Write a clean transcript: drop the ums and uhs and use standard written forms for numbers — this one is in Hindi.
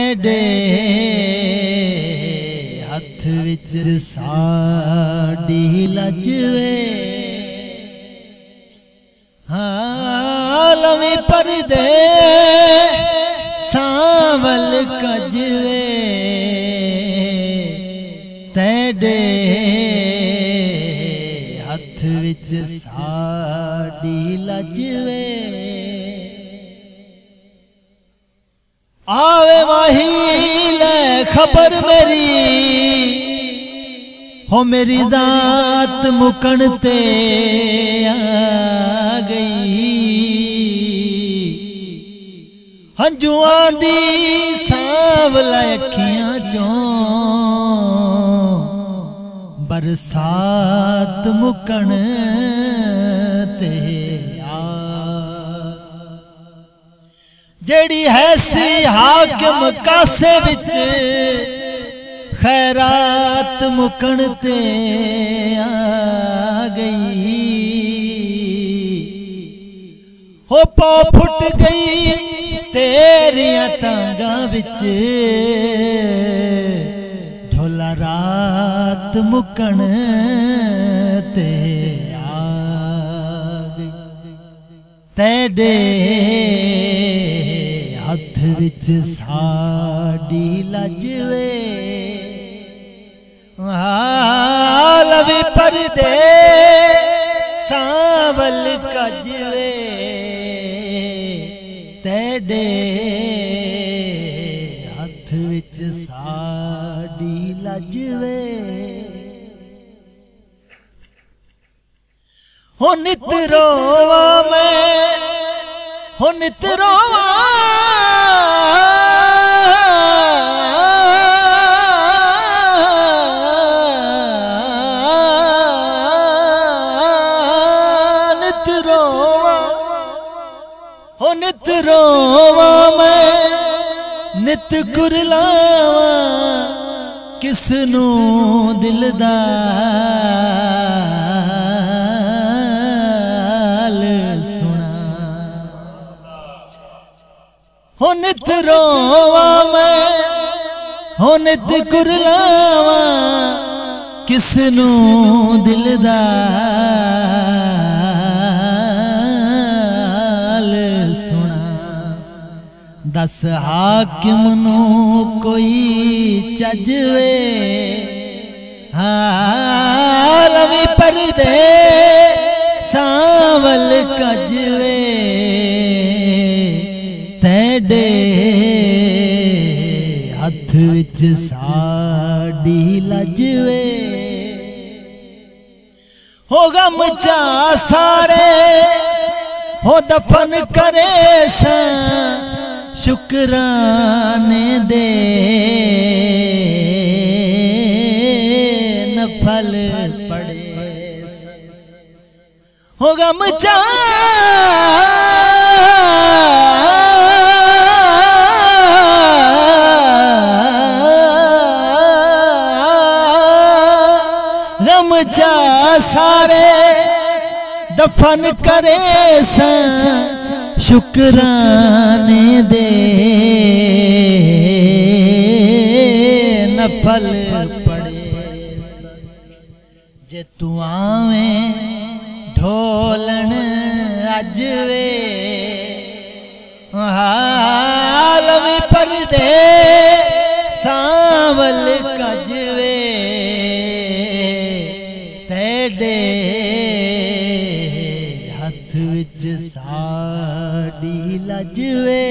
तेरे हथ विच साडी लजवे लवी परदे सांवल कजवे तेरे हथ विच साडी लजवे आवे माही ले खबर मेरी हो मेरी जात मुकण ते आ गई हंजुआं दी सांवला अखियां चों बरसात मुकण ते जेड़ी है सी हाकिम कासे विच खैरात मुकण ते आ गई हो पौ फुट गई तेरियां तांगा विच ढोला रात मुकण ते आ गई तेरे हथ विच साडी लजवे लवी परदे सांवल कजवे तेरे हथ विच साडी लजवे हो नित रोवा मैं हो नित रोवा नित रोवा मैं नित कुरलावा किसनू दिल दा सुना हो नित रोवा मैं हो नित कुरलावा किसनू दिल दा दस हाकिम नू कोई चजवे लवी परदे सांवल कजवे तेरे हथ विच साडी लजवे हो गम चा सारे हो दफन करे शुक्राने दे नफल पड़े हो गम चा गम चा सारे दफन करे शुक्राने दे नफल पड़े जे तू आवे ढोलन अजवे लवी परदे सांवल कजवे तेरे हथ विच साडी लजवे।